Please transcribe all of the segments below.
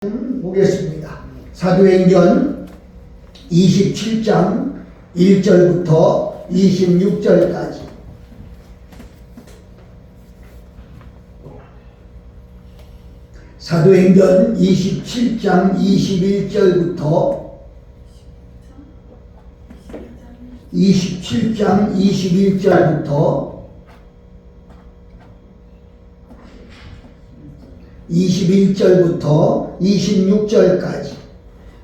보겠습니다. 사도행전 27장 1절부터 26절까지. 사도행전 27장 21절부터 26절까지.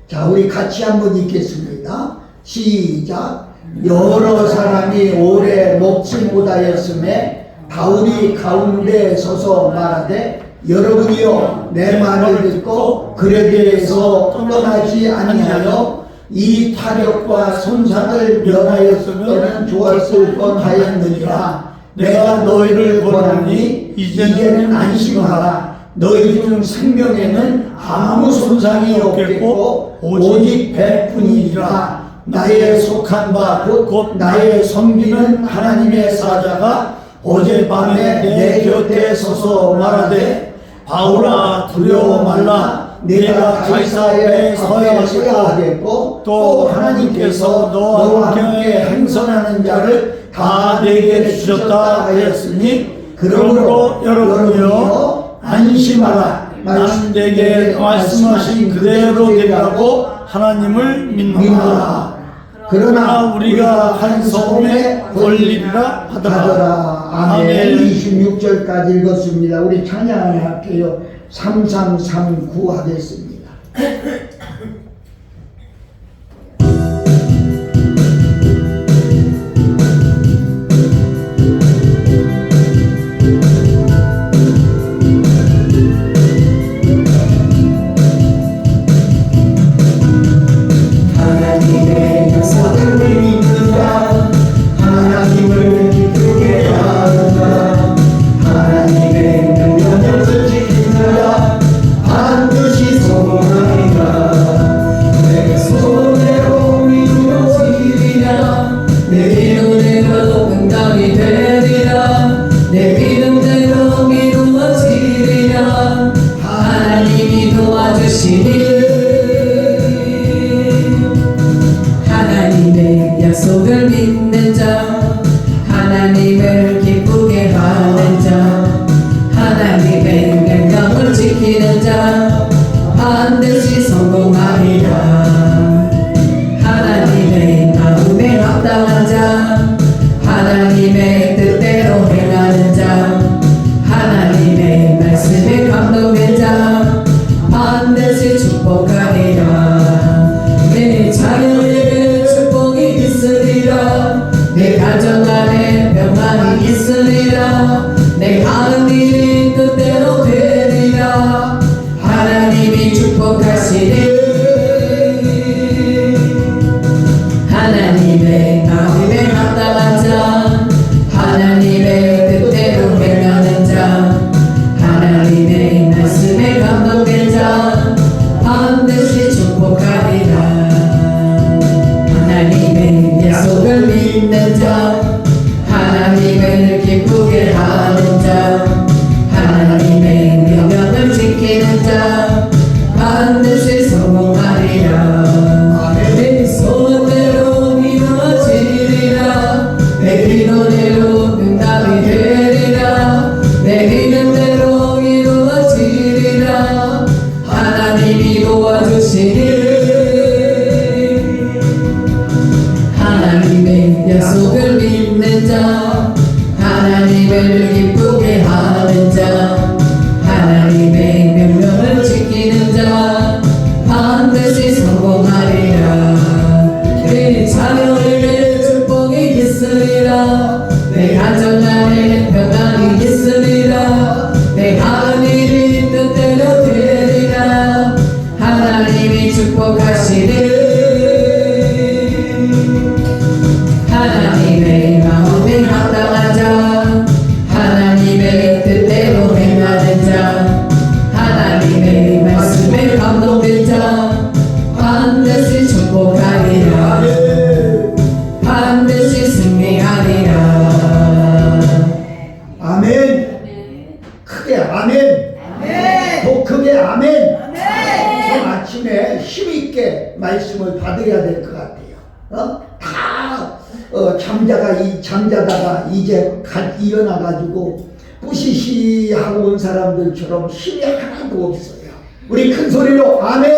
자, 우리 같이 한번 읽겠습니다. 시작. 여러 사람이 오래 목치 못하였음에 바울이 가운데 서서 말하되, 여러분이여 내 말을 듣고 그레게에서 떠나지 아니하여 이 타격과 손상을 면하였으면 좋았을 뻔하였느니라. 내가 너희를 권하니 이제는 안심하라. 너희 중 생명에는 아무 손상이 없겠고 오직 배뿐이니라. 나의 속한 바 곧 나의 섬기는 하나님의 사자가 어젯밤에 내 곁에 서서 말하되, 바울아 두려워 말라. 내가 가이사 앞에 서야 하겠고 또 하나님께서 너와 함께 행선하는 자를 다 내게 주셨다 하였으니, 그러므로 여러분이여 안심하라. 나는 내게 말씀하신 그대로 되라고 하나님을 믿노라. 그러나 우리가 한 소금에 걸리리라 하더라. 아멘. 26절까지 읽었습니다. 우리 찬양을 할게요. 3339 하겠습니다. 하나님의 약속을 믿는 자, 하나님을 기쁘게 하는 자, 하나님의 명령을 지키는 자 반드시 성공하리라. 하나님의 마음에 합당한 자, 하나님의 뜻대로 행하는 자, 하나님의 말씀에 감동된 자 반드시 축복하리라. 내 자녀에게 축복이 있으리라. 내 가정 안에 평안이 있으리라. 내 하는 일이 뜻대로 되리라. 하나님이 축복하시니 하나님의 마음에 합당한 자, 하나님의 뜻대로 행하는 자, 하나님의 말씀에 감동된 자 반드시 축복하리라. 하나님의 약속을 믿는 자, 하나님을 기쁘게 하는 자, 하나님의 명령을 지키는 자 반드시 있게 말씀을 받아야 될 것 같아요. 잠자다가 이제 일어나 가지고 뿌시시 하고 온 사람들처럼 힘이 하나도 없어요. 우리 큰 소리로 아멘.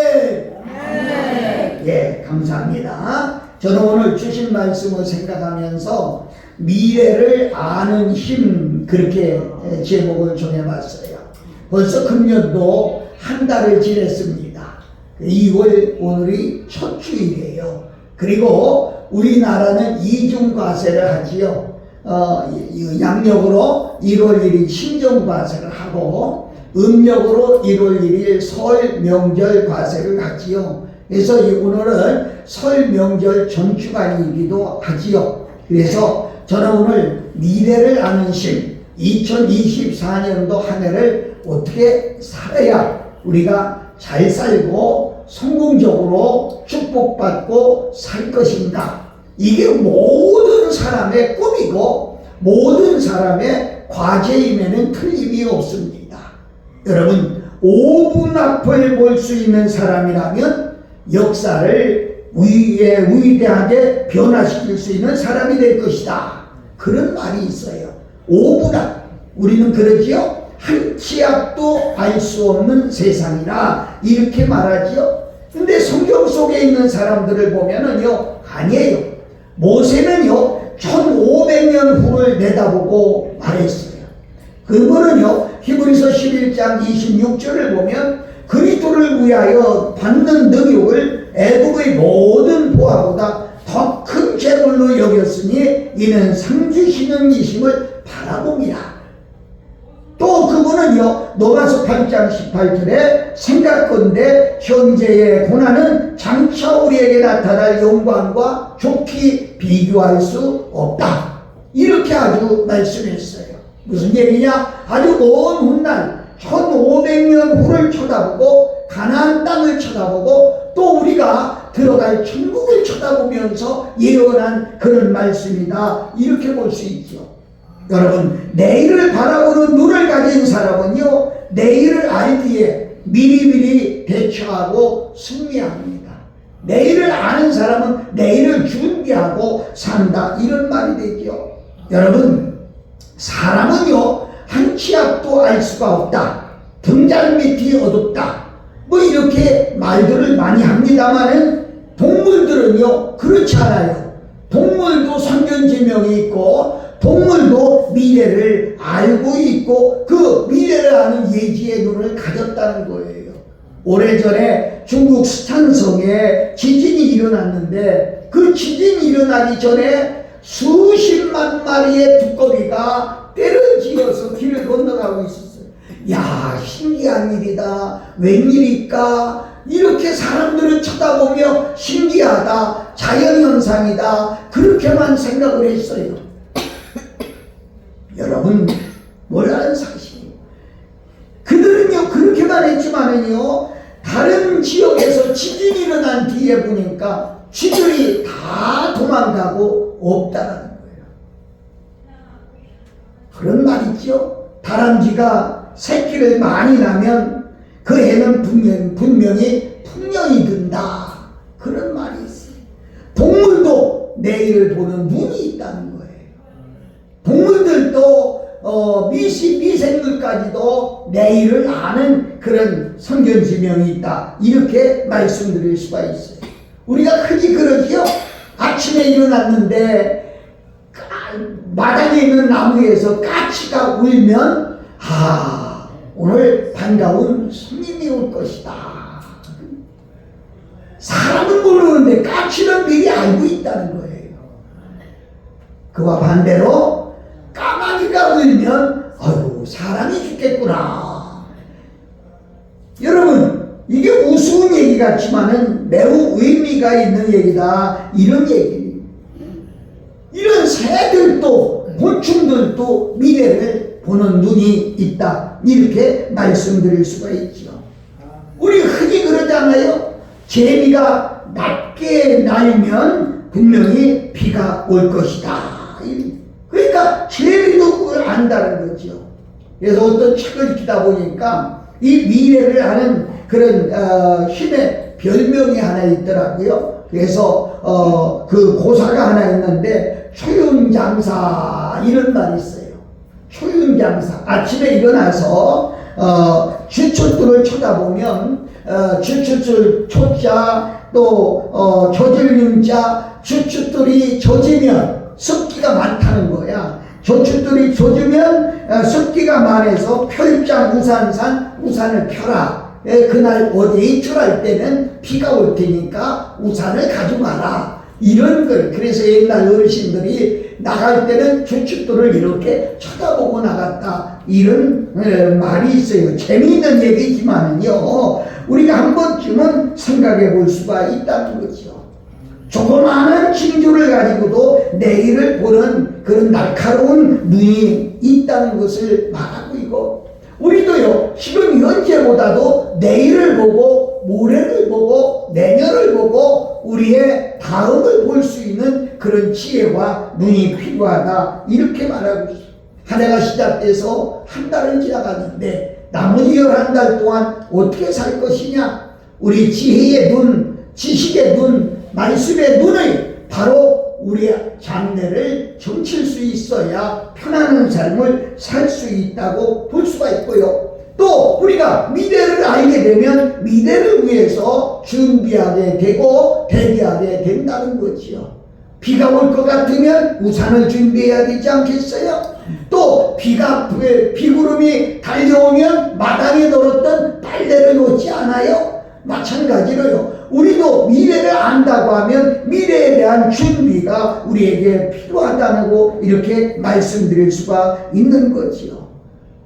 예, 감사합니다. 저는 오늘 주신 말씀을 생각하면서 미래를 아는 힘, 그렇게 제목을 정해봤어요. 벌써 금년도 한 달을 지냈습니다. 2월 오늘이 첫 주일이에요. 그리고 우리나라는 이중과세를 하지요. 양력으로 1월 1일 신정과세를 하고 음력으로 1월 1일 설 명절 과세를 하지요. 그래서 오늘은 설 명절 전주간이기도 하지요. 그래서 저는 오늘 미래를 아는 심, 2024년도 한 해를 어떻게 살아야 우리가 잘 살고 성공적으로 축복받고 살 것인가. 이게 모든 사람의 꿈이고 모든 사람의 과제임에는 틀림이 없습니다. 여러분, 5분 앞을 볼 수 있는 사람이라면 역사를 위대하게 변화시킬 수 있는 사람이 될 것이다. 그런 말이 있어요. 5분 앞. 우리는 그러지요. 한 치 앞도 알 수 없는 세상이라 이렇게 말하지요. 근데 성경 속에 있는 사람들을 보면은요, 아니에요. 모세는요 1500년 후를 내다보고 말했어요. 그분은요 히브리서 11장 26절을 보면 그리스도를 위하여 받는 능욕을 애굽의 모든 보화보다 더 큰 재물로 여겼으니 이는 상 주시는 이심을 바라봅니다. 또 그분은요 로마서 8장 18절에 생각건대 현재의 고난은 장차 우리에게 나타날 영광과 좋게 비교할 수 없다. 이렇게 아주 말씀했어요. 무슨 얘기냐? 아주 먼 훗날 1500년 후를 쳐다보고 가나안 땅을 쳐다보고 또 우리가 들어갈 천국을 쳐다보면서 예언한 그런 말씀이다. 이렇게 볼 수 있죠. 여러분, 내일을 바라보는 눈을 가진 사람은요 내일을 알기에 미리미리 대처하고 승리합니다. 내일을 아는 사람은 내일을 준비하고 산다. 이런 말이 되죠. 여러분, 사람은요 한 치 앞도 알 수가 없다. 등잔 밑이 어둡다. 뭐 이렇게 말들을 많이 합니다마는 동물들은요 그렇지 않아요. 동물도 선견지명이 있고 동물도 미래를 알고 있고 그 미래를 아는 예지의 눈을 가졌다는 거예요. 오래전에 중국 스탄성에 지진이 일어났는데 그 지진이 일어나기 전에 수십만 마리의 두꺼비가 떼를 지어서 길을 건너가고 있었어요. 야, 신기한 일이다. 웬일일까? 이렇게 사람들은 쳐다보며 신기하다. 자연현상이다. 그렇게만 생각을 했어요. 여러분, 몰라는 사실이에요. 그들은요 그렇게만 했지만은요 다른 지역에서 지진이 일어난 뒤에 보니까 쥐들이 다 도망가고 없다라는 거예요. 그런 말 있죠. 다람쥐가 새끼를 많이 낳으면 그 해는 분명히 풍년이 든다. 그런 말이 있어요. 동물도 내일을 보는 눈이 있다는 거예요. 동물들도 미생물까지도 내일을 아는 그런 선견지명이 있다. 이렇게 말씀드릴 수가 있어요. 우리가 흔히 그러지요. 아침에 일어났는데 마당에 있는 나무에서 까치가 울면 오늘 반가운 손님이 올 것이다. 사람은 모르는데 까치는 미리 알고 있다는 거예요. 그와 반대로 까마귀가 울면 아유 사람이 죽겠구나. 여러분, 이게 우스운 얘기 같지만은 매우 의미가 있는 얘기다. 이런 얘기. 이런 새들도 곤충들도 미래를 보는 눈이 있다. 이렇게 말씀드릴 수가 있죠. 우리 흔히 그러잖아요. 재미가 낮게 날면 분명히 비가 올 것이다. 그러니까 재미도 그걸 안다는 거죠. 그래서 어떤 책을 읽다 보니까 이 미래를 아는 그런 힘의 별명이 하나 있더라고요. 그래서 그 고사가 하나 있는데 초윤장사 이런 말이 있어요. 초윤장사. 아침에 일어나서 주춧돌을 쳐다보면 주춧돌 초자 또 조질윤자 주춧돌이 젖으면 습기가 많다는 거야. 조춧돌이 젖으면 습기가 많아서 별장 우산산 우산을 펴라. 그날 어디에 이출할 때는 비가 올 테니까 우산을 가져가라. 이런 걸. 그래서 옛날 어르신들이 나갈 때는 주춧돌을 이렇게 쳐다보고 나갔다. 이런 말이 있어요. 재미있는 얘기지만요. 우리가 한 번쯤은 생각해 볼 수가 있다는 거죠. 조그마한 징조를 가지고도 내일을 보는 그런 날카로운 눈이 있다는 것을 말하고 있고, 우리도요, 지금 현재보다도 내일을 보고, 모레를 보고, 내년을 보고, 우리의 다음을 볼 수 있는 그런 지혜와 눈이 필요하다. 이렇게 말하고 있어요. 한 해가 시작돼서 한 달을 지나갔는데, 나머지 11달 동안 어떻게 살 것이냐? 우리 지혜의 눈, 지식의 눈, 말씀의 눈을 바로 우리의 장래를 점칠 수 있어야 편안한 삶을 살 수 있다고 볼 수가 있고요. 또 우리가 미래를 알게 되면 미래를 위해서 준비하게 되고 대비하게 된다는 거지요. 비가 올 것 같으면 우산을 준비해야 되지 않겠어요? 또 비구름이 달려오면 마당에 널었던 빨래를 놓지 않아요? 마찬가지로요. 우리도 미래를 안다고 하면 미래에 대한 준비가 우리에게 필요하다고 이렇게 말씀드릴 수가 있는 거지요.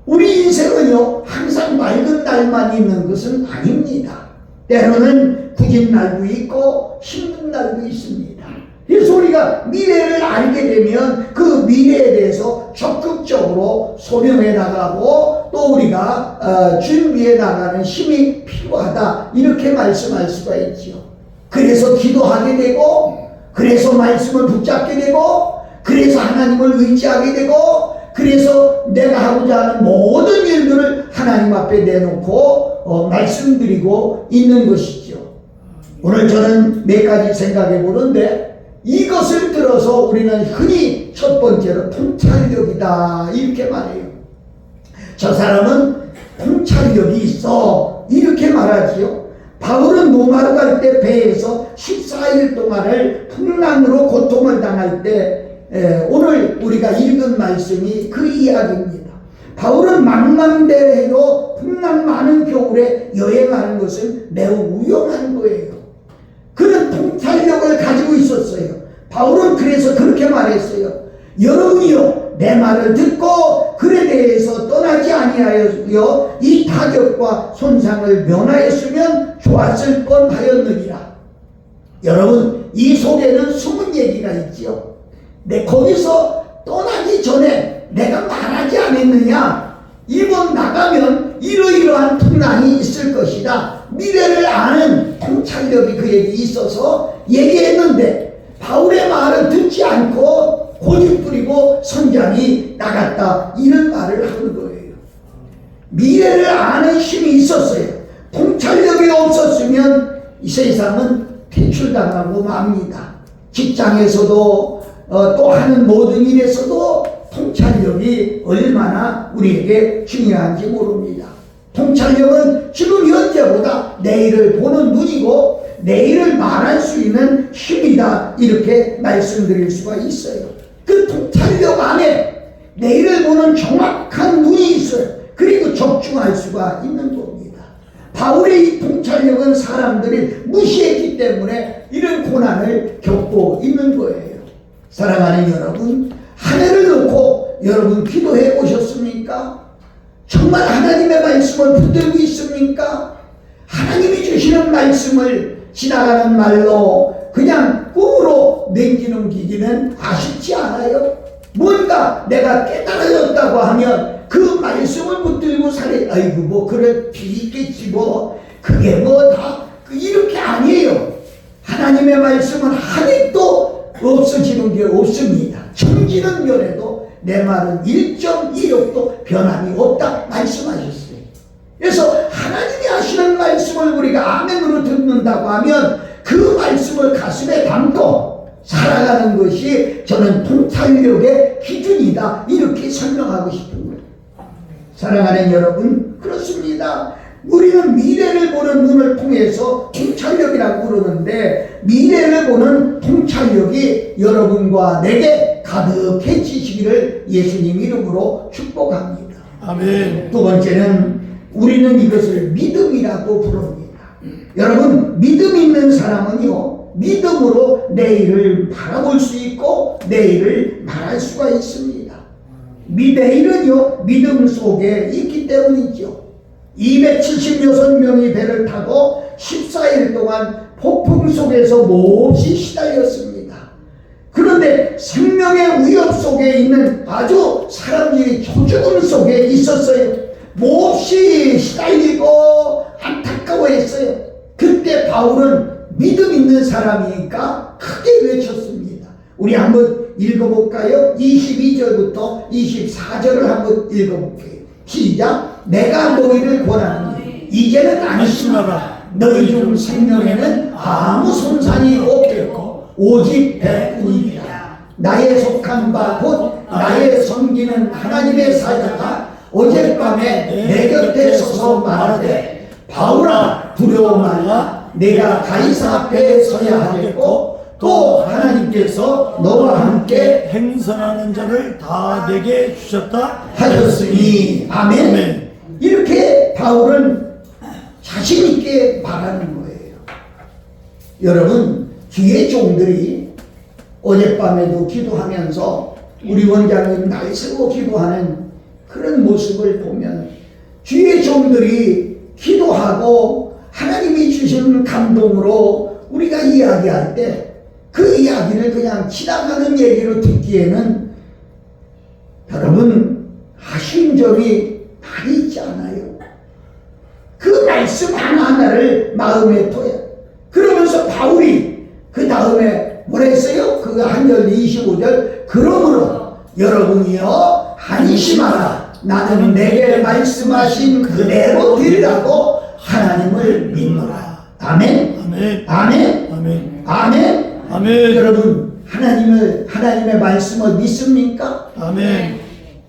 우리 인생은요, 항상 맑은 날만 있는 것은 아닙니다. 때로는 굳은 날도 있고 힘든 날도 있습니다. 그래서 우리가 미래를 알게 되면 그 미래에 대해서 적극적으로 소명해 나가고 또 우리가 준비해 나가는 힘이 필요하다. 이렇게 말씀할 수가 있죠. 그래서 기도하게 되고, 그래서 말씀을 붙잡게 되고, 그래서 하나님을 의지하게 되고, 그래서 내가 하고자 하는 모든 일들을 하나님 앞에 내놓고 말씀드리고 있는 것이죠. 오늘 저는 몇 가지 생각해 보는데, 이것을 들어서 우리는 흔히 첫 번째로 통찰력이다 이렇게 말해요. 저 사람은 통찰력이 있어 이렇게 말하지요. 바울은 로마로 갈 때 배에서 14일 동안을 풍랑으로 고통을 당할 때 오늘 우리가 읽은 말씀이 그 이야기입니다. 바울은 망망대해로 풍랑 많은 겨울에 여행하는 것은 매우 위험한 거예요. 그런 통찰력을 가지고 있었어요. 바울은 그래서 그렇게 말했어요. 여러분이요, 내 말을 듣고 그에 대해서 떠나지 아니하여 이 타격과 손상을 면하였으면 좋았을 뻔하였느니라. 여러분, 이 속에는 숨은 얘기가 있지요. 거기서 떠나기 전에 내가 말하지 않았느냐? 이번 나가면 이러이러한 풍랑이 있을 것이다. 미래를 아는 통찰력이 그에게 있어서 얘기했는데 바울의 말을 듣지 않고 고집 부리고 선장이 나갔다. 이런 말을 하는 거예요. 미래를 아는 힘이 있었어요. 통찰력이 없었으면 이 세상은 퇴출당하고 맙니다. 직장에서도 또 하는 모든 일에서도 통찰력이 얼마나 우리에게 중요한지 모릅니다. 통찰력은 지금 현재보다 내일을 보는 눈이고 내일을 말할 수 있는 힘이다 이렇게 말씀드릴 수가 있어요. 그 통찰력 안에 내일을 보는 정확한 눈이 있어요. 그리고 적중할 수가 있는 겁니다. 바울의 이 통찰력은 사람들이 무시했기 때문에 이런 고난을 겪고 있는 거예요. 사랑하는 여러분, 한 해를 놓고 여러분 기도해 보셨습니까? 정말 하나님의 말씀을 붙들고 있습니까? 하나님이 주시는 말씀을 지나가는 말로 그냥 꿈으로 넘기기는 아쉽지 않아요? 뭔가 내가 깨달아졌다고 하면 그 말씀을 붙들고 살아. 아이고 뭐 그래 비겠지 뭐 그게 뭐 다 이렇게 아니에요. 하나님의 말씀은 하나도 없어지는 게 없습니다. 청지는 면에도 내 말은 1.1획도 변함이 없다 말씀하셨어요. 그래서 하나님이 하시는 말씀을 우리가 아멘으로 듣고 붙는다고 하면 그 말씀을 가슴에 담고 살아가는 것이 저는 통찰력의 기준이다, 이렇게 설명하고 싶은 거예요. 사랑하는 여러분, 그렇습니다. 우리는 미래를 보는 눈을 통해서 통찰력이라고 부르는데, 미래를 보는 통찰력이 여러분과 내게 가득해지시기를 예수님 이름으로 축복합니다. 아멘. 두 번째는 우리는 이것을 믿음이라고 부릅니다. 여러분, 믿음 있는 사람은요, 믿음으로 내일을 바라볼 수 있고 내일을 말할 수가 있습니다. 내일은요, 믿음 속에 있기 때문이죠. 276명이 배를 타고 14일 동안 폭풍 속에서 몹시 시달렸습니다. 그런데 생명의 위협 속에 있는 아주 사람들이 초죽음 속에 있었어요. 몹시 시달리고 안타까워했어요. 그때 바울은 믿음 있는 사람이니까 크게 외쳤습니다. 우리 한번 읽어볼까요? 22절부터 24절을 한번 읽어볼게요. 시작. 내가 너희를 권하노니 이제는 안심하라. 너희 중 생명에는 아무 손상이 없겠고 오직 배뿐이니라. 나의 속한 바 곧 나의 섬기는 하나님의 사자가 어젯밤에 내 곁에 서서 말하되, 바울아 두려워 말라. 내가 가이사 앞에 서야 하겠고 또 하나님께서 너와 함께 행선하는 자를 다 내게 주셨다 하셨으니. 아멘. 아멘. 이렇게 바울은 자신 있게 말하는 거예요. 여러분, 주의 종들이 어젯밤에도 기도하면서 우리 원장님 날 세워 기도하는 그런 모습을 보면, 주의 종들이 기도하고 하나님이 주신 감동으로 우리가 이야기할 때 그 이야기를 그냥 지나가는 얘기로 듣기에는 여러분 아쉬운 점이 많이 있지 않아요? 그 말씀 하나하나를 마음에 둬요. 그러면서 바울이 그 다음에 뭐라 했어요? 그 한절 25절, 그러므로 여러분이여 안심하라. 나는 내게 말씀하신 그대로 되리라고 하나님을 믿노라. 아멘. 아멘. 아멘. 아멘. 아멘. 아멘. 여러분, 하나님의 말씀을 믿습니까? 아멘.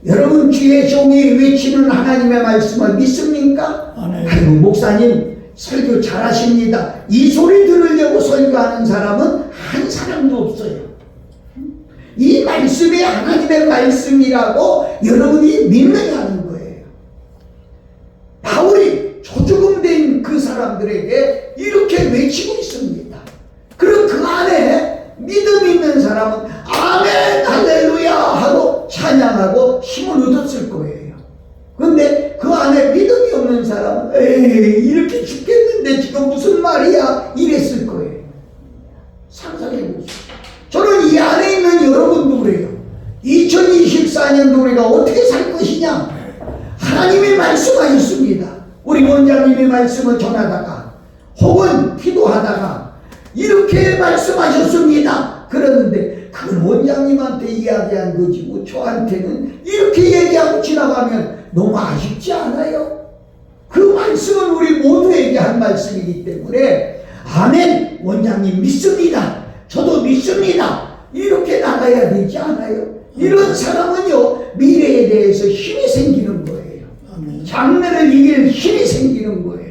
여러분, 주의 종이 외치는 하나님의 말씀을 믿습니까? 아멘. 아이고, 목사님 설교 잘하십니다. 이 소리 들으려고 설교하는 사람은 한 사람도 없어요. 이 말씀이 하나님의 말씀이라고 여러분이 믿느냐는 거예요. 바울이 초죽음된 그 사람들에게 이렇게 외치고 있습니다. 그럼 그 안에 믿음 있는 사람은 아멘 할렐루야 하고 찬양하고 힘을 얻었을 거예요. 그런데 그 안에 믿음이 없는 사람은 에이 이렇게 죽겠는데 지금 무슨 말이야 이랬을 거예요. 상상해 보세요. 저는 이 안에 있는 여러분도 그래요. 2024년도 우리가 어떻게 살 것이냐, 하나님이 말씀하셨습니다. 우리 원장님이 말씀을 전하다가 혹은 기도하다가 이렇게 말씀하셨습니다. 그러는데 그 원장님한테 이야기한 거지 뭐 저한테는 이렇게 얘기하고 지나가면 너무 아쉽지 않아요? 그 말씀은 우리 모두에게 한 말씀이기 때문에 아멘, 원장님 믿습니다. 저도 믿습니다. 이렇게 나가야 되지 않아요? 이런 사람은요, 미래에 대해서 힘이 생기는 거예요. 아멘. 장래를 이길 힘이 생기는 거예요.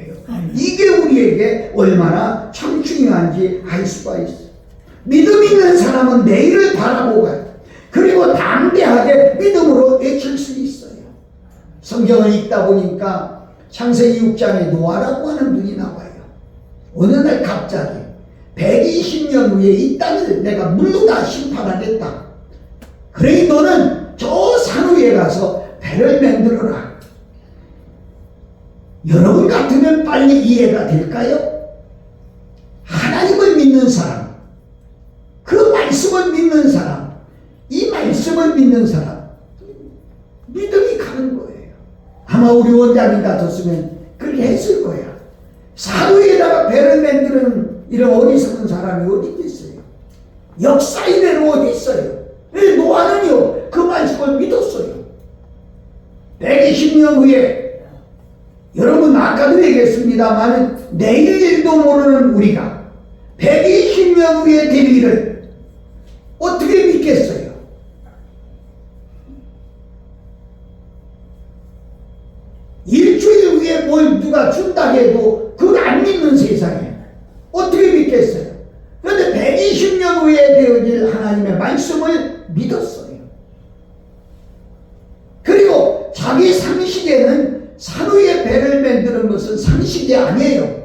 이게 우리에게 얼마나 참 중요한지 알 수가 있어요. 믿음 있는 사람은 내일을 바라보고 가요. 그리고 담대하게 믿음으로 외칠 수 있어요. 성경을 읽다 보니까 창세기 6장에 노아라고 하는 분이 나와요. 어느 날 갑자기 120년 후에 이 땅을 내가 물로 다 심판하겠다. 그러니 너는 저 산 위에 가서 배를 만들어라. 여러분 같으면 빨리 이해가 될까요? 하나님을 믿는 사람, 그 말씀을 믿는 사람, 이 말씀을 믿는 사람, 믿음이 가는 거예요. 아마 우리 원장님 같았으면 그렇게 했을 거야. 산 위에다가 배를 만드는 이런 어리석은 사람이 어디 있겠어요? 역사 이래로 어디 있어요? 노아는요 그 말씀을 믿었어요. 120년 후에 여러분 아까도 얘기했습니다만 내일 일도 모르는 우리가 120년 후에 될 일을 어떻게 믿겠어요? 일주일 후에 뭘 누가 준다 해도 그걸 안 믿는 세상에 어떻게 믿겠어요? 그런데 120년 후에 되어질 하나님의 말씀을 믿었어요. 그리고 자기 상식에는 산후의 배를 만드는 것은 상식이 아니에요.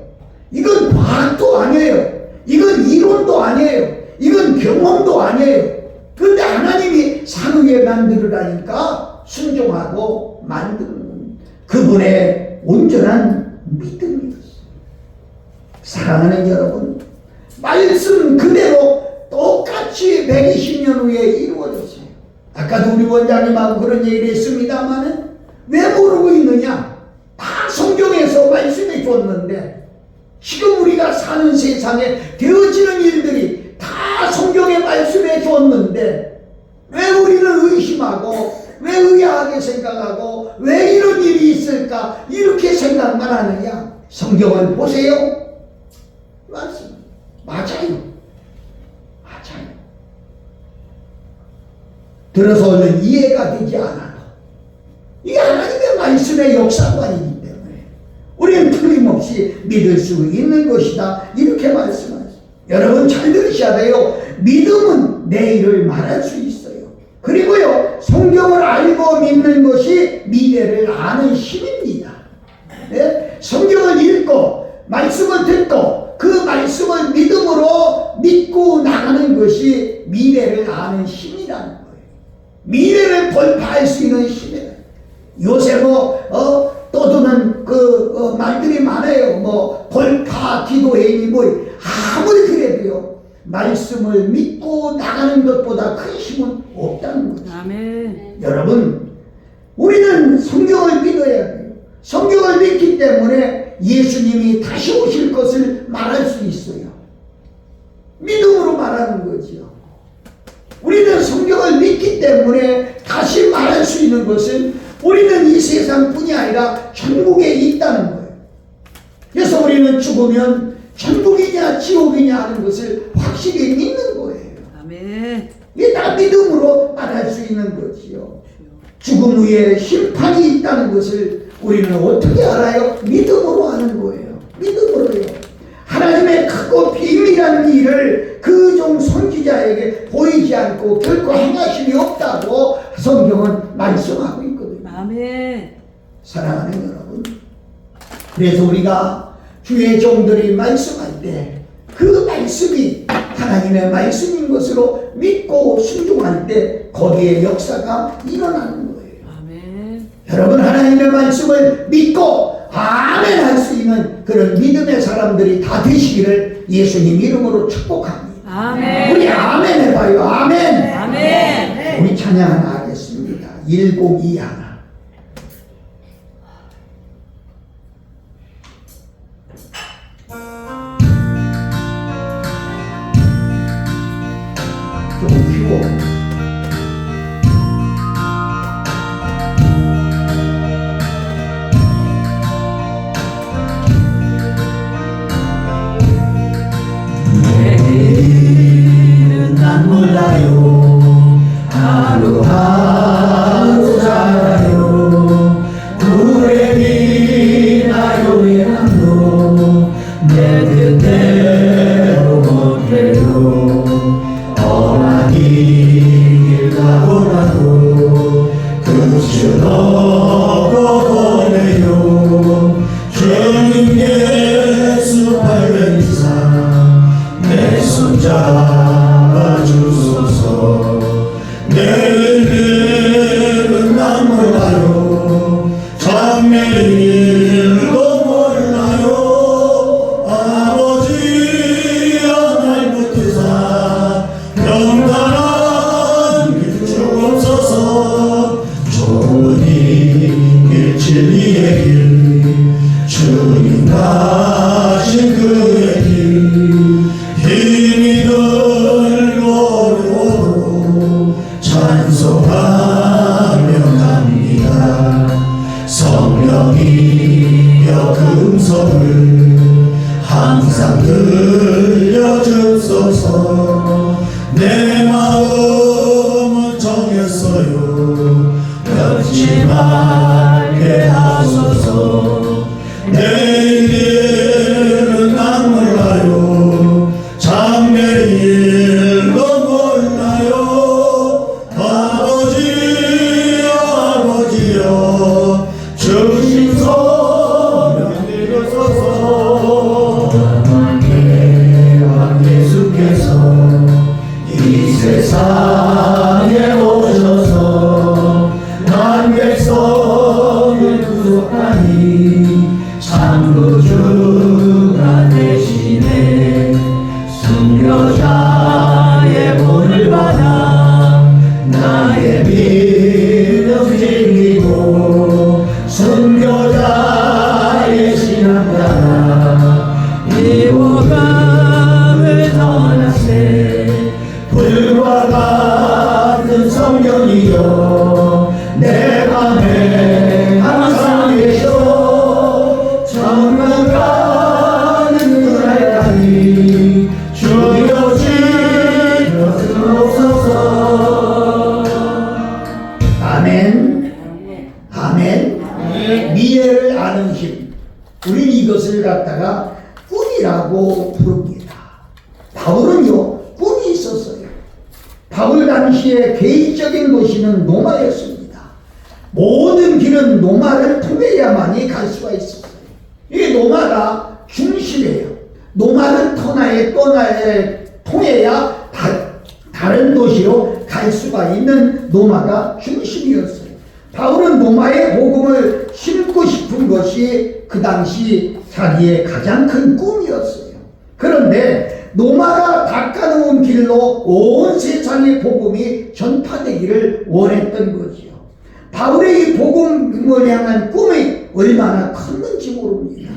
이건 과학도 아니에요. 이건 이론도 아니에요. 이건 경험도 아니에요. 그런데 하나님이 산후에 만들으라니까 순종하고 만드는 그분의 온전한 믿음이었어요. 사랑하는 여러분, 말씀 그대로 똑같이 120년 후에 이루어졌어요. 아까도 우리 원장님하고 그런 얘기를 했습니다만은 왜 모르고 있느냐? 다 성경에서 말씀해 줬는데 지금 우리가 사는 세상에 되어지는 일들이 다 성경에 말씀해 줬는데 왜 우리는 의심하고 왜 의아하게 생각하고 왜 이런 일이 있을까 이렇게 생각만 하느냐? 성경을 보세요. 맞아요. 들어서는 이해가 되지 않아도 이게 하나님의 말씀의 역사관이기 때문에 우리는 틀림없이 믿을 수 있는 것이다 이렇게 말씀하셨어요. 여러분 잘 들으셔야 돼요. 믿음은 내일을 말할 수 있어요. 그리고요 성경을 알고 믿는 것이 미래를 아는 힘입니다. 네? 성경을 읽고 말씀을 듣고 그 말씀을 믿음으로 믿고 나가는 것이 미래를 아는 힘이라는 거예요. 미래를 돌파할 수 있는 힘이에요. 요새 떠드는 말들이 많아요. 돌파 기도회니 아무리 그래도요 말씀을 믿고 나가는 것보다 큰 힘은 없다는 거죠. 아멘. 여러분 우리는 성경을 믿어야 돼요. 성경을 믿기 때문에 예수님이 다시 오실 것을 말할 수 있어요. 믿음으로 말하는 거지요. 우리는 성경을 믿기 때문에 다시 말할 수 있는 것은 우리는 이 세상뿐이 아니라 천국에 있다는 거예요. 그래서 우리는 죽으면 천국이냐 지옥이냐 하는 것을 확실히 믿는 거예요. 아멘. 이게 다 믿음으로 말할 수 있는 거지요. 죽음 후에 심판이 있다는 것을 우리는 어떻게 알아요? 믿음으로 아는 거예요. 믿음으로요. 하나님의 크고 비밀한 일을 그 종 선지자에게 보이지 않고 결코 행하심이 없다고 성경은 말씀하고 있거든요. 아멘. 사랑하는 여러분, 그래서 우리가 주의 종들이 말씀할 때 그 말씀이 하나님의 말씀인 것으로 믿고 순종할 때 거기에 역사가 일어나는 거예요. 아멘. 여러분 하나님의 말씀을 믿고 아멘 할 수 있는 그런 믿음의 사람들이 다 되시기를 예수님 이름으로 축복합니다. 아멘. 우리 아멘 해봐요. 아멘. 아멘. 우리 찬양 하나 하겠습니다. 102 하나. 좀 키워. 내일은 난 몰라요. 하루하루 살아요. 불에 비나요 외람도 내 뜻대로 못해요. 험한 길 가보라도 금줄 없고 보내요. 주님 예수 발견 이상 내 손 잡아주소서. 내일은 난 몰라요. 장래일도 몰라요. 아버지여 날 붙드사 평안한 길 주옵소서. 좋은 길 진리의 길 주님 가신 그의 길 힘이 더 꿈이라고 부릅니다. 바울은요, 꿈이 있었어요. 바울 당시에 개인적인 도시는 로마였습니다. 모든 길은 로마를 통해야만이 갈 수가 있었어요. 이 로마가 중심이에요. 로마를 통해야 다른 도시로 갈 수가 있는 로마가 중심이었어요. 바울은 로마의 복음을 심고 싶은 것이 그 당시 자기의 가장 큰 꿈이었어요. 그런데 로마가 닦아놓은 길로 온 세상의 복음이 전파되기를 원했던 거지요. 바울의 이 복음을 향한 꿈이 얼마나 컸는지 모릅니다.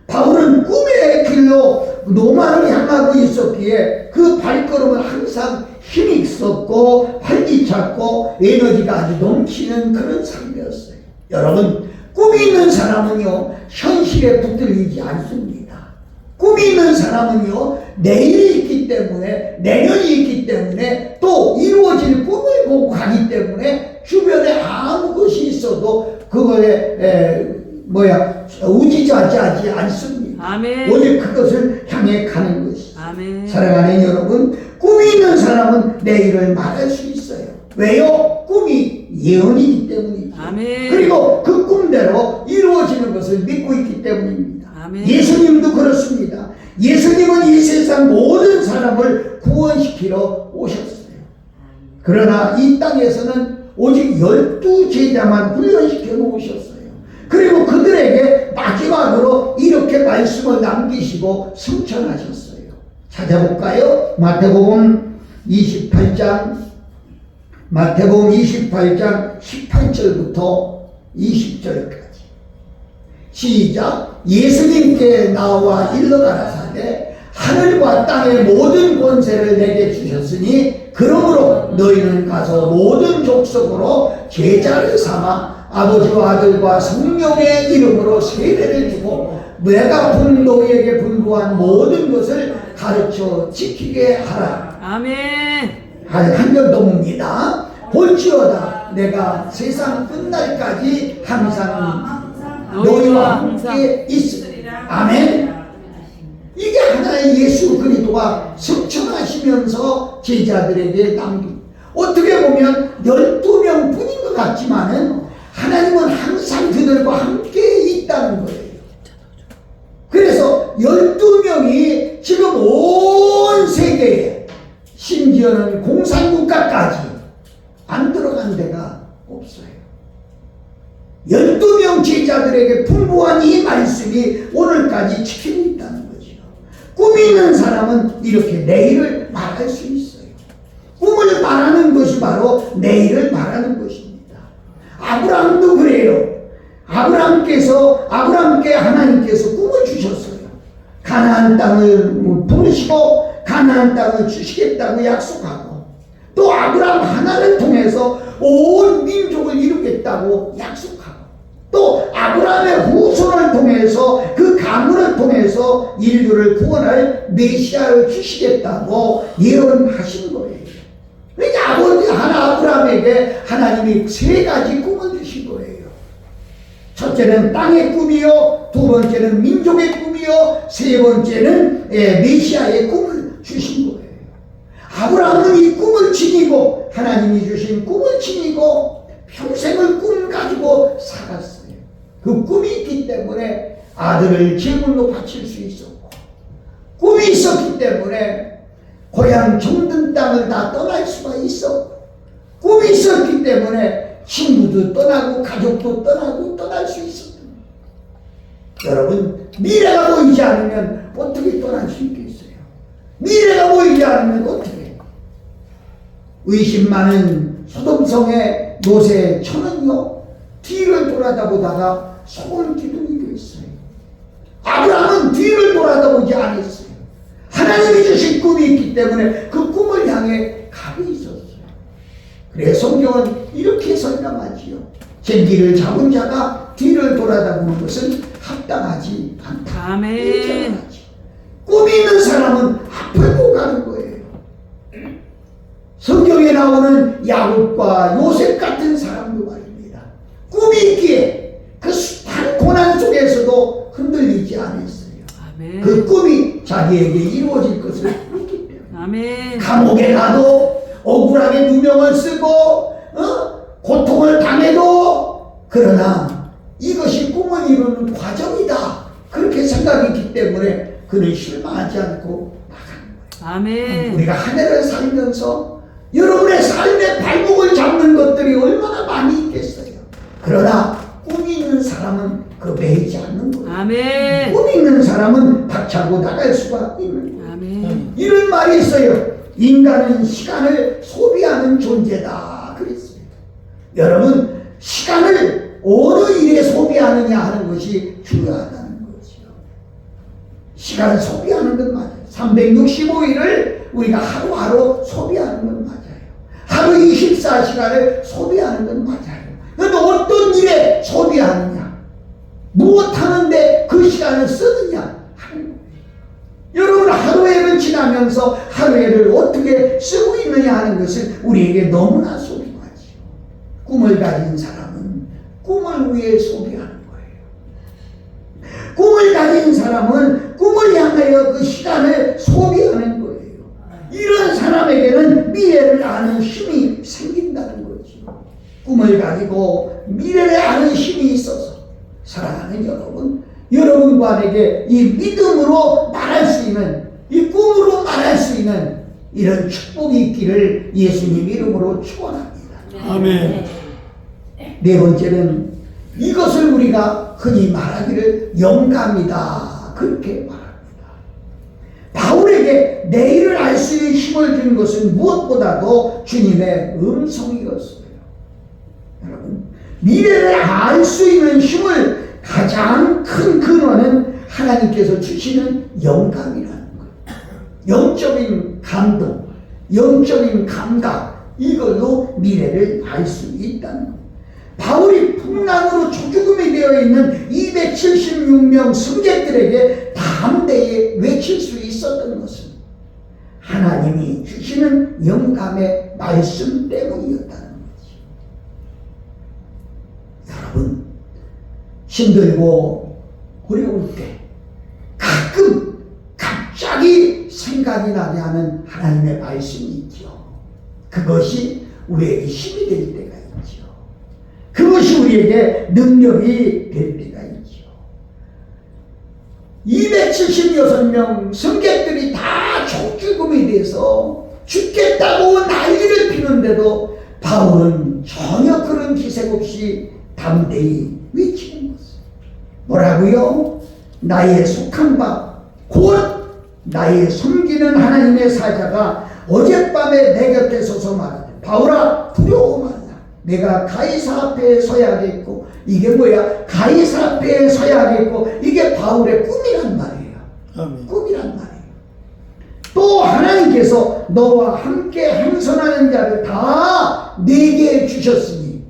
바울은 꿈의 길로 로마를 향하고 있었기에 그 발걸음은 항상 힘이 있었고 활기찼고 에너지가 아주 넘치는 그런 삶이었어요. 여러분, 꿈이 있는 사람은요, 현실에 붙들리지 않습니다. 꿈이 있는 사람은요, 내일이 있기 때문에, 내년이 있기 때문에, 또 이루어질 꿈을 보고 가기 때문에 주변에 아무 것이 있어도 그거에 우지좌지하지 않습니다. 아멘. 오직 그것을 향해 가는 것이죠. 아멘. 사랑하는 여러분, 꿈이 있는 사람은 내일을 말할 수 있어요. 왜요? 꿈이 예언이기 때문이죠. 아멘. 그리고 그 꿈대로 이루어지는 것을 믿고 있기 때문입니다. 아멘. 예수님도 그렇습니다. 예수님은 이 세상 모든 사람을 구원시키러 오셨어요. 그러나 이 땅에서는 오직 12제자만 훈련시켜 놓으셨어요. 그리고 그들에게 마지막으로 이렇게 말씀을 남기시고 승천하셨어요. 찾아볼까요? 마태복음 28장 18절부터 20절까지 시작. 예수님께 나와 일러 가라사대 하늘과 땅의 모든 권세를 내게 주셨으니 그러므로 너희는 가서 모든 족속으로 제자를 삼아 아버지와 아들과 성령의 이름으로 세례를 주고 내가 너희에게 분부한 모든 것을 가르쳐 지키게 하라. 아멘. 한절동입니다. 볼지어다 내가 세상 끝날까지 항상 너희와 함께 있으리라. 아멘. 이게 하나의 예수 그리스도가 승천하시면서 제자들에게 남깁니다. 어떻게 보면 12명 뿐인 것 같지만은 하나님은 항상 그들과 함께 있다는 거예요. 그래서 12명이 지금 온 세계에 심지어는 공산국가까지 안 들어간 데가 없어요. 12명 제자들에게 풍부한 이 말씀이 오늘까지 지키고 있다는 거죠. 꿈이 있는 사람은 이렇게 내일을 말할 수 있어요. 꿈을 말하는 것이 바로 내일을 말하는 것입니다. 아브라함도 그래요. 아브라함께 하나님께서 꿈을 주셨어요. 가나안 땅을 부르시고 가나안 땅을 주시겠다고 약속하고 또 아브라함 하나를 통해서 온 민족을 이루겠다고 약속하고 또 아브라함의 후손을 통해서 그 가문을 통해서 인류를 구원할 메시아를 주시겠다고 예언하신 거예요. 그러니까 아브라함에게 하나님이 3가지 꿈을 주신 거예요. 첫째는 땅의 꿈이요, 두 번째는 민족의 꿈이요, 세 번째는 메시아의 꿈을 주신 거예요. 아브라함은 이 꿈을 지니고 하나님이 주신 꿈을 지니고 평생을 꿈 가지고 살았어요. 그 꿈이 있기 때문에 아들을 제물로 바칠 수 있었고 꿈이 있었기 때문에 고향 정든 땅을 다 떠날 수가 있었고 꿈이 있었기 때문에 친구도 떠나고 가족도 떠나고 떠날 수 있었던 거예요. 여러분, 미래가 보이지 않으면 어떻게 떠날 수 있겠어요? 미래가 보이지 않으면 어떻게? 의심 많은 소돔성의 노새 천은요 뒤를 돌아다보다가 소금 기둥이 되었어요. 아브라함은 뒤를 돌아다보지 않았어요. 하나님이 주신 꿈이 있기 때문에 그 꿈을 향해 가고 있었어요. 그래서 성경은 이렇게 설명하지요. 쟁기를 잡은 자가 뒤를 돌아다보는 것은 합당하지 않다. 아멘. 꿈이 있는 사람은 앞을 보고 가는 거예요. 성경에 나오는 야곱과 요셉 같은 사람도 말입니다. 꿈이 있기에 그 숱한 고난 속에서도 흔들리지 않았어요. 아멘. 그 꿈이 자기 자기에게 이루어질 것을 믿기 때문에 아멘. 감옥에 가도 억울하게 누명을 쓰고 고통을 당해도 그러나 이것이 꿈을 이루는 과정이다 그렇게 생각했기 때문에 그는 실망하지 않고 나가는 거예요. 아멘. 우리가 한 해를 살면서 여러분의 삶의 발목을 잡는 것들이 얼마나 많이 있겠어요. 그러나 꿈이 있는 사람은 그 매이지 않는 거예요. 아멘. 꿈이 있는 사람은 박차고 나갈 수가 있는 거예요. 아멘. 이런 말이 있어요. 인간은 시간을 소비하는 존재다 그랬습니다. 여러분 시간을 어느 일에 소비하느냐 하는 것이 중요하다는 거죠. 시간을 소비하는 건 맞아요. 365일을 우리가 하루하루 소비하는 건 맞아요. 하루 24시간을 소비하는 건 맞아요. 그런데 어떤 일에 소비하느냐, 무엇 하는데 그 시간을 쓰느냐 하는 거예요. 여러분 하루해를 지나면서 하루해를 어떻게 쓰고 있느냐 하는 것을 우리에게 너무나 소중하죠. 꿈을 가진 사람은 꿈을 위해 소비하는 거예요. 꿈을 가진 사람은 꿈을 향하여 그 시간을 소비하는 거예요. 이런 사람에게는 미래를 아는 힘이 생긴다는 거죠. 꿈을 가지고 미래를 아는 힘이 있어서 사랑하는 여러분, 여러분과에게 이 믿음으로 말할 수 있는, 이 꿈으로 말할 수 있는 이런 축복이 있기를 예수님 이름으로 축원합니다. 아멘. 네 번째는 이것을 우리가 흔히 말하기를 영감이다 그렇게 말합니다. 바울에게 내일을 알 수 있는 힘을 준 것은 무엇보다도 주님의 음성이었어요. 여러분 미래를 알 수 있는 힘을 가장 큰 근원은 하나님께서 주시는 영감이라는 거예요. 영적인 감동, 영적인 감각, 이걸로 미래를 알 수 있다는 거예요. 바울이 풍랑으로 초죽음이 되어 있는 276명 승객들에게 담대히 외칠 수 있었던 것은 하나님이 주시는 영감의 말씀 때문이었다는 거죠. 여러분 힘들고 어려울 때 가끔 갑자기 생각이 나게 하는 하나님의 말씀이 있죠. 그것이 우리에게 힘이 될 때가 있죠. 그것이 우리에게 능력이 될 때가 있죠. 276명 승객들이 다 총죽음이 돼서 죽겠다고 난리를 피는데도 바울은 전혀 그런 기색 없이 담대히 외치는 것을 뭐라고요? 나의 속한 바 곧 나의 섬기는 하나님의 사자가 어젯밤에 내 곁에 서서 말하되 바울아 두려워 말라. 내가 가이사 앞에 서야겠고 이게 뭐야? 가이사 앞에 서야겠고 이게 바울의 꿈이란 말이에요. 아멘. 꿈이란 말이에요. 또 하나님께서 너와 함께 행선하는 자를 다 내게 주셨으니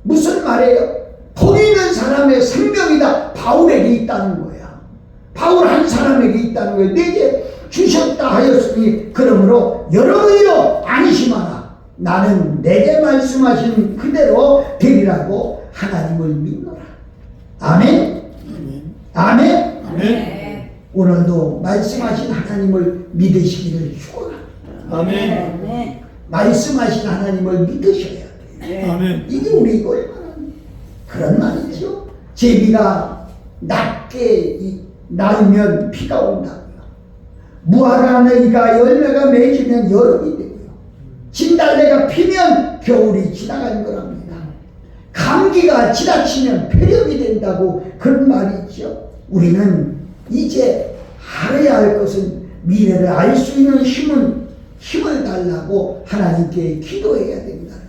무슨 말이에요? 거기 있는 사람의 생명이 다 바울에게 있다는 거야. 바울 한 사람에게 있다는 거예요. 내게 주셨다 하였으니 그러므로 여러분이요 안심하라. 나는 내게 말씀하신 그대로 되리라고 하나님을 믿노라. 아멘. 아멘. 아멘. 오늘도 말씀하신 하나님을 믿으시기를 축원합니다. 아멘. 말씀하신 하나님을 믿으셔야 돼요. 아멘. 이게 우리가 얼마나 그런 말이죠. 제비가 낮게 낳으면 비가 온다고요. 무화과나무가 열매가 맺으면 여름이 되고요. 진달래가 피면 겨울이 지나간 거랍니다. 감기가 지나치면 폐렴이 된다고 그런 말이 있죠. 우리는 이제 알아야 할 것은 미래를 알 수 있는 힘을 달라고 하나님께 기도해야 된다는 거예요.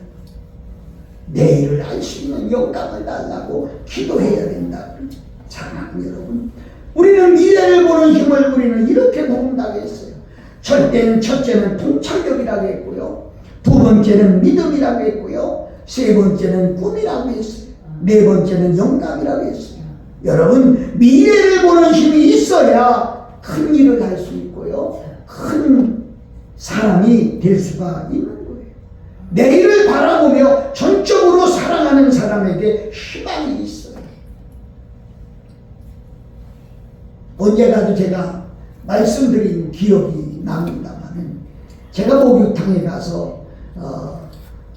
내일을 알 수 있는 영감을 달라고 기도해야 된다는 거예요. 사랑하는 여러분, 우리는 미래를 보는 힘을 우리는 이렇게 본다고 했어요. 첫째는 통찰력이라고 했고요. 두 번째는 믿음이라고 했고요. 세 번째는 꿈이라고 했어요. 네 번째는 영감이라고 했어요. 여러분 미래를 보는 힘이 있어야 큰 일을 할 수 있고요. 큰 사람이 될 수가 있는 거예요. 내일을 바라보며 전적으로 사랑하는 사람에게 희망이 있어요. 언제 가도 제가 말씀드린 기억이 납니다만은 제가 목욕탕에 가서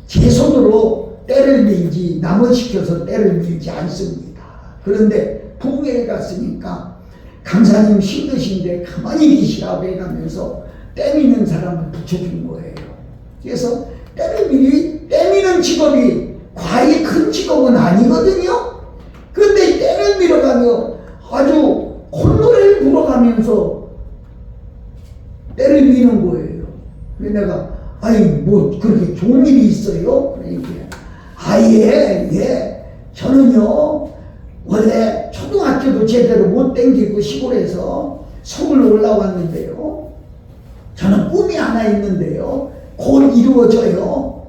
제 손으로 때를 밀지 남을 시켜서 때를 밀지 않습니다. 그런데 부흥회에 갔으니까 강사님 힘드신데 가만히 계시라고 해가면서 때 미는 사람을 붙여준 거예요. 그래서 때 미는 직업이 과히 큰 직업은 아니거든요. 그런데 때를 밀어가며 아주 콧노래를 불어가면서 때를 미는 거예요. 그래서 내가 아니 뭐 그렇게 좋은 일이 있어요? 그러니까 예 저는요 원래 초등학교도 제대로 못 댕기고 시골에서 서울로 올라왔는데요. 저는 꿈이 하나 있는데요. 곧 이루어져요.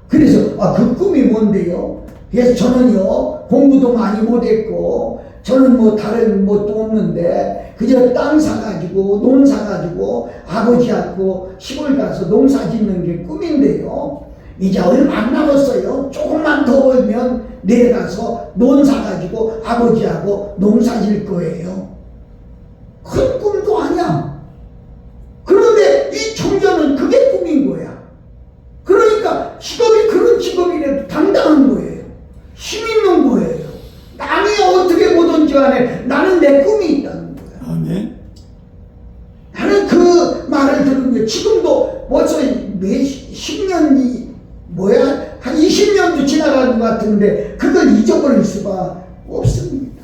그래서 그 꿈이 뭔데요? 그래서 저는요 공부도 많이 못했고 저는 뭐 다른 뭣도 없는데 그저 땅 사가지고 논 사가지고 아버지하고 시골 가서 농사 짓는 게 꿈인데요. 이제 얼마 안 남았어요. 조금만 더 벌면 내려가서 논 사가지고 아버지하고 농사 질 거예요. 큰 꿈도 아니야. 그런데 이 청년은 그게 꿈인 거야. 그러니까 직업이 그런 직업이라도 당당한 거예요. 힘 있는 거예요. 남이 어떻게 보든지 간에 나는 내 꿈이 있다는 거야. 아멘. 나는 그 말을 들으면 지금도 벌써 몇 10년이 한 20년도 지나간 것 같은데 그걸 잊어버릴 수가 없습니다.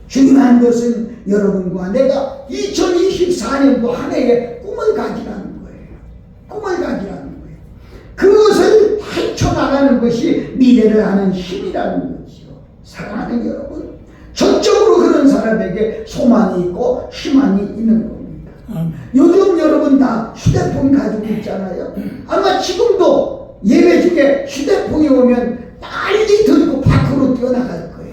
중요한 것은 여러분과 내가 2024년도 한 해에 꿈을 가지라는 거예요. 꿈을 가지라는 거예요. 그것을 헤쳐나가는 것이 미래를 아는 힘이라는 거죠. 사랑하는 여러분, 전적으로 그런 사람에게 소망이 있고 희망이 있는 겁니다. 요즘 여러분 다 휴대폰 가지고 있잖아요. 아마 지금도 예배 중에 휴대폰이 오면 빨리 들고 밖으로 뛰어나갈 거예요.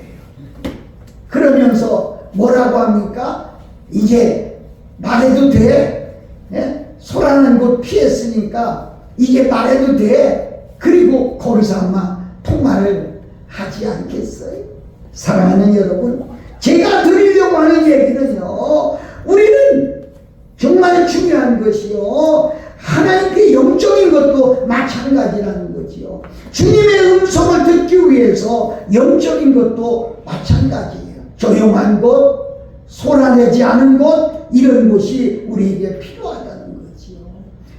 그러면서 뭐라고 합니까? 이제 말해도 돼? 네? 소라는 곳 피했으니까 이제 말해도 돼? 그리고 거기서 아마 통화를 하지 않겠어요? 사랑하는 여러분, 제가 드리려고 하는 얘기는요, 우리는 정말 중요한 것이요, 하나님께 영적인 것도 마찬가지라는 거지요. 주님의 음성을 듣기 위해서 영적인 것도 마찬가지예요. 조용한 곳, 소란내지 않은 곳, 이런 곳이 우리에게 필요하다는 거지요.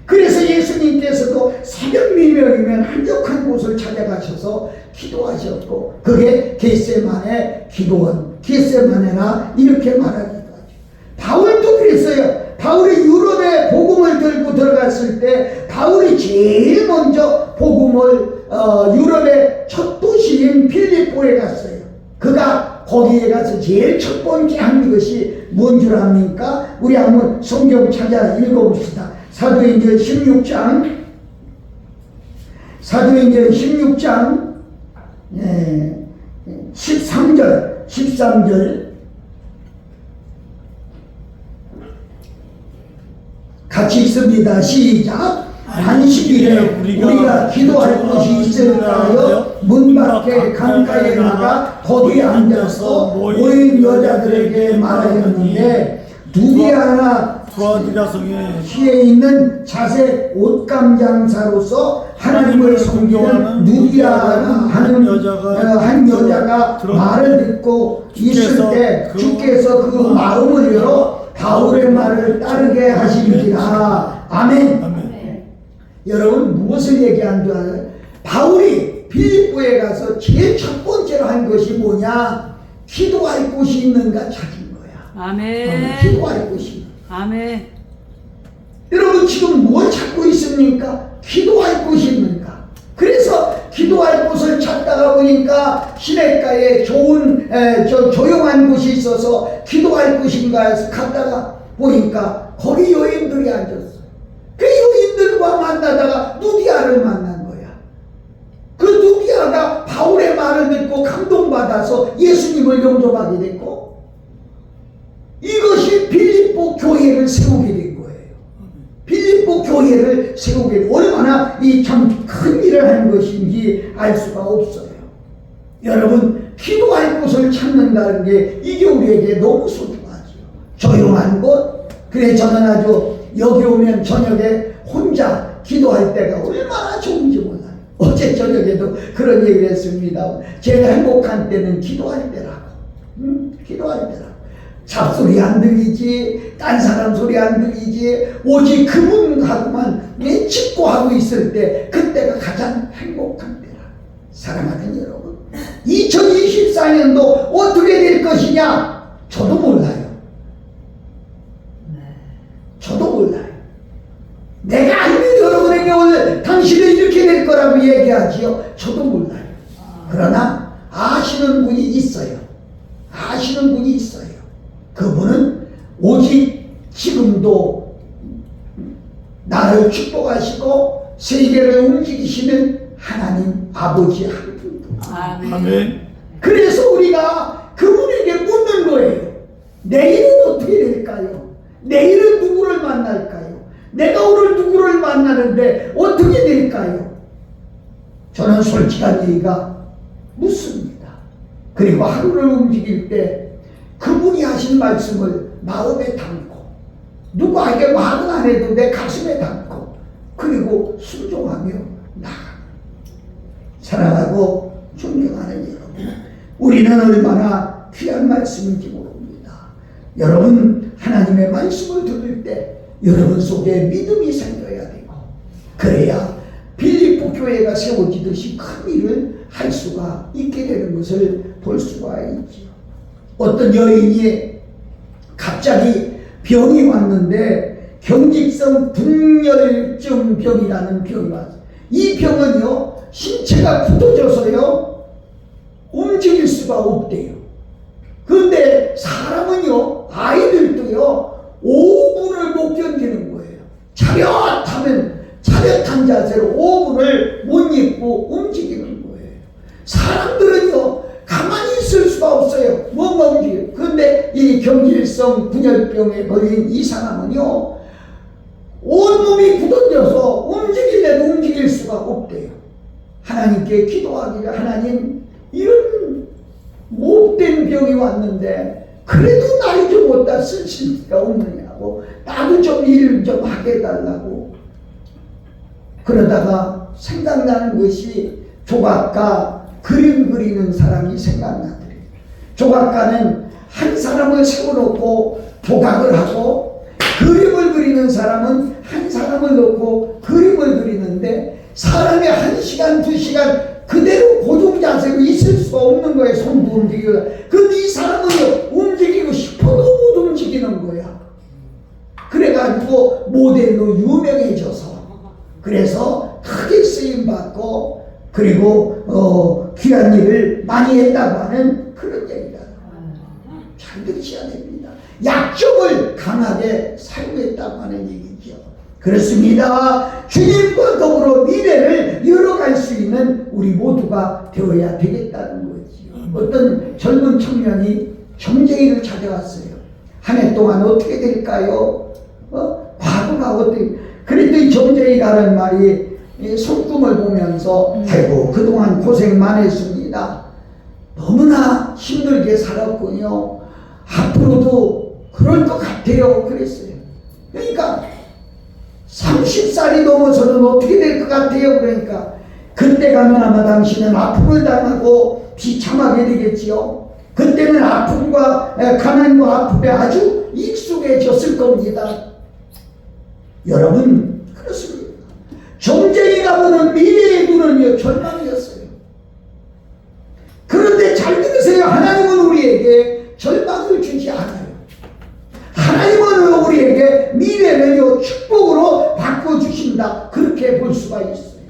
그래서 예수님께서도 새벽 미명이면 한적한 곳을 찾아가셔서 기도하셨고, 그게 겟세마네 기도원, 겟세마네라 이렇게 말하기도 하죠. 바울도 그랬어요. 바울이 유럽에 복음을 들고 들어갔을 때 바울이 제일 먼저 복음을 유럽의 첫 도시인 필리포에 갔어요. 그가 거기에 가서 제일 첫 번째 한 것이 뭔 줄 압니까? 우리 한번 성경 찾아 읽어봅시다. 사도행전 16장 13절 같이 읽습니다. 시작. 안식일에 우리가 기도할 곳이 있을까요? 문 밖에 강가에 나가 거기에 앉아서 모인 여자들에게 말하였는데 누디아나 시에 있는 자색 옷감 장사로서 하나님을 섬기는 누디아나 하는 한 여자가 말을 듣고 있을 때 주께서 그 마음을 열어 바울의 말을 따르게 하시리라. 아멘. 여러분 무엇을 얘기한 줄 알아요? 바울이 필리포에 가서 제일 첫 번째로 한 것이 뭐냐? 기도할 곳이 있는가 찾은 거야. 아멘. 기도할 곳이. 아멘. 여러분 지금 뭘 찾고 있습니까? 기도할 곳이 있는가? 그래서 기도할 곳을 찾다가 보니까 시냇가에 좋은 조용한 곳이 있어서 기도할 곳인가 해서 갔다가 보니까 거기 여인들이 앉았어. 그 여인들과 만나다가 누디아를 만난 거야. 그 누디아가 바울의 말을 듣고 감동받아서 예수님을 영접하게 됐고 이것이 빌립보 교회를 세우게 된 거예요. 빌립보 교회를 세우게 된 얼마나 이 참 큰 일을 한 것인지 알 수가 없어요. 여러분 기도할 곳을 찾는다는 게 이게 우리에게 너무 소중하죠. 조용한 곳, 그래 저는 아주 여기 오면 저녁에 혼자 기도할 때가 얼마나 좋은지 몰라요. 어제 저녁에도 그런 얘기를 했습니다. 제가 행복한 때는 기도할 때라고. 기도할 때라고. 잡소리 안 들리지, 딴 사람 소리 안 들리지, 오직 그분하고만 맺고 하고 있을 때, 그때가 가장 행복한 때라. 사랑하는 여러분, 2024년도 어떻게 될 것이냐? 저도 몰라요. 저도 몰라요. 내가 아니면 여러분에게 오늘 당신은 이렇게 될 거라고 얘기하지요. 저도 몰라요. 그러나 아시는 분이 있어요. 아시는 분이 있어요. 그분은 오직 지금도 나를 축복하시고 세계를 움직이시는 하나님 아버지 한 분도. 아멘. 그래서 우리가 그분에게 묻는 거예요. 내일은 어떻게 될까요? 내일은 누구를 만날까요? 내가 오늘 누구를 만나는데 어떻게 될까요? 저는 솔직한 얘기가 묻습니다. 그리고 하루를 움직일 때 그분이 하신 말씀을 마음에 담고 누구에게 말은 안 해도 내 가슴에 담고 그리고 순종하며 나갑니다. 사랑하고 존경하는 여러분, 우리는 얼마나 귀한 말씀인지 모릅니다. 여러분, 하나님의 말씀을 들을 때 여러분 속에 믿음이 생겨야 되고, 그래야 빌립보 교회가 세워지듯이 큰 일을 할 수가 있게 되는 것을 볼 수가 있지요. 어떤 여인이 갑자기 병이 왔는데 경직성 분열증 병이라는 병이 왔어요. 이 병은요, 신체가 굳어져서요 움직일 수가 없대요. 그런데 사람은요, 아이들도요 5분을 못 견디는 거예요. 차렷한 자세로 5분을 못 입고 움직이는 거예요. 사람들은요 가만히 있을 수가 없어요. 뭔가 움직여요. 그런데 이 경질성 분열병에 걸린 이 사람은요 온몸이 굳어져서 움직일래도 움직일 수가 없대요. 하나님께 기도하기를, 하나님, 이런 못된 병이 왔는데 그래도 나를 좀 어디다 쓰실 수가 없느냐고, 나도 좀 일 좀 하게 해달라고. 그러다가 생각나는 것이 조각가, 그림 그리는 사람이 생각나더래요. 조각가는 한 사람을 세워놓고 조각을 하고, 그림을 그리는 사람은 한 사람을 놓고 그림을 그리는데, 사람이 1시간, 2시간 그대로 고정 자세로 있을 수가 없는 거예요. 손도 움직이고. 근데 이 사람은 움직이고 싶어도 못 움직이는 거야. 그래가지고 모델로 유명해져서, 그래서 크게 쓰임받고, 그리고 귀한 일을 많이 했다고 하는 그런 얘기다. 잘 들으셔야 됩니다. 약점을 강하게 사용했다고 하는 얘기죠. 그렇습니다. 주님과 더불어 미래를 열어갈 수 있는 우리 모두가 되어야 되겠다는 거지요. 어떤 젊은 청년이 점쟁이를 찾아왔어요. 한 해 동안 어떻게 될까요? 과거가 어떻게. 그랬더니 점쟁이라는 말이 손금을 보면서 아이고 그동안 고생 많이 했습니다. 너무나 힘들게 살았군요. 앞으로도 그럴 것 같아요. 그랬어요. 그러니까 30살이 넘어서는 어떻게 될 것 같아요? 그러니까 그때 가면 아마 당신은 아픔을 당하고 비참하게 되겠지요. 그때는 아픔과 가난과 아픔에 아주 익숙해졌을 겁니다. 여러분, 그렇습니다. 점쟁이가 보는 미래의 눈은요, 절망이었어요. 그런데 잘 들으세요. 하나님은 우리에게 절망을 주지 않아요. 하나님은 우리에게 미래를 축복으로 바꿔주신다. 그렇게 볼 수가 있어요.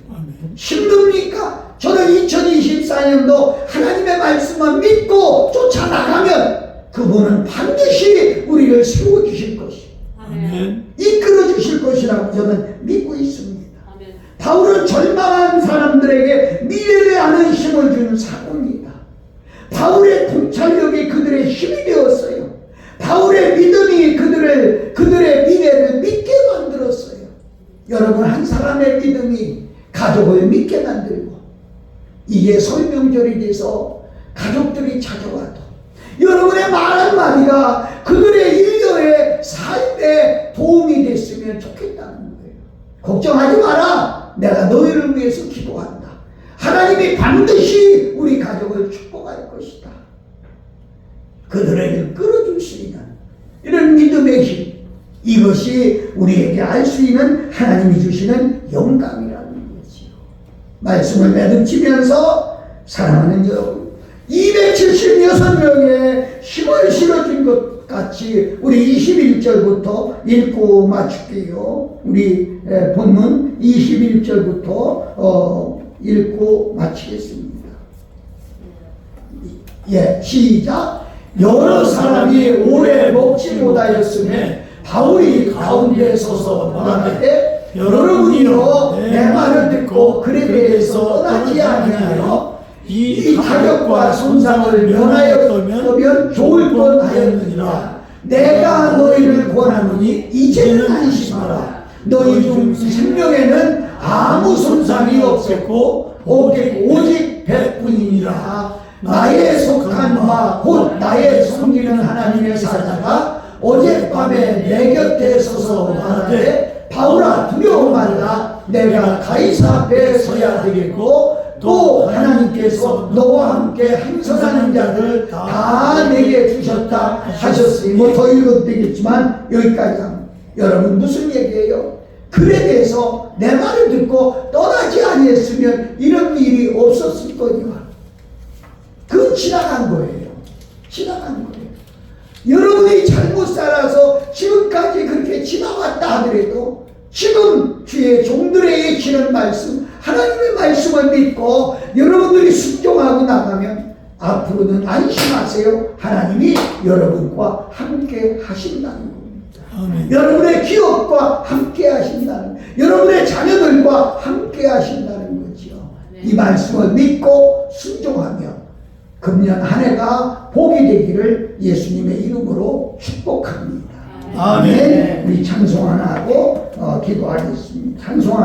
힘듭니까? 저는 2024년도 하나님의 말씀만 믿고 쫓아나가면 그분은 반드시 우리를 세워주실 것이에요. 이끌어주실 것이라고 저는 믿고 있습니다. 바울은 절망한 사람들에게 미래를 아는 힘을 주는 사도입니다. 바울의 통찰력이 그들의 힘이 되었어요. 바울의 믿음이 그들의 미래를 믿게 만들었어요. 여러분, 한 사람의 믿음이 가족을 믿게 만들고, 이게 설명절이 돼서 가족들이 찾아와도 여러분의 말 한마디가 그들의 일터에 여러분의 삶에 도움이 됐으면 좋겠다는 거예요. 걱정하지 마라. 내가 너희를 위해서 기도한다. 하나님이 반드시 우리 가족을 축복할 것이다. 그들에게 끌어줄 수 있는 이런 믿음의 힘, 이것이 우리에게 알 수 있는 하나님이 주시는 영감이라는 거지요. 말씀을 매듭지면서 사랑하는 여러분, 276명의 힘을 실어준 것 같이 우리 21절부터 읽고 마칠게요. 우리 본문 21절부터 읽고 마치겠습니다. 예, 시작. 여러 사람이 오래 먹지 못하였으며 바울이 가운데 서서 말하되 여러분이여 내 말을 듣고 그에 대해서 떠나지 아니하여 이 타격과 손상을 면하였으면 좋을 뻔하였느니라. 내가 너희를 권하노니 이제는 안심하라. 너희 중 생명에는 아무 손상이 없었고 오직 배뿐이니라. 나의 속한 바 곧 나의 섬기는 하나님의 사자가 어젯밤에 내 곁에 서서 말하되 바울아 두려워 말라. 내가 가이사 앞에 서야 되겠고 또 하나님께서 너와 함께 항선하는 자들 다 내게 주셨다 하셨으니 뭐 더 읽어도 되겠지만 여기까지 합니다. 여러분 무슨 얘기예요? 글에 대해서 내 말을 듣고 떠나지 아니했으면 이런 일이 없었을 거니와. 그건 지나간 거예요. 지나간 거예요. 여러분이 잘못 살아서 지금까지 그렇게 지나왔다 하더라도 지금 주의 종들에게 주는 말씀, 하나님의 말씀을 믿고 여러분들이 순종하고 나가면 앞으로는 안심하세요. 하나님이 여러분과 함께 하신다는 겁니다. 아멘. 여러분의 기업과 함께 하신다는, 여러분의 자녀들과 함께 하신다는 거지요. 이 말씀을 믿고 순종하며 금년 한 해가 복이 되기를 예수님의 이름으로 축복합니다. 아멘. 우리 찬송 하나 하고 기도하겠습니다. 찬송 하나.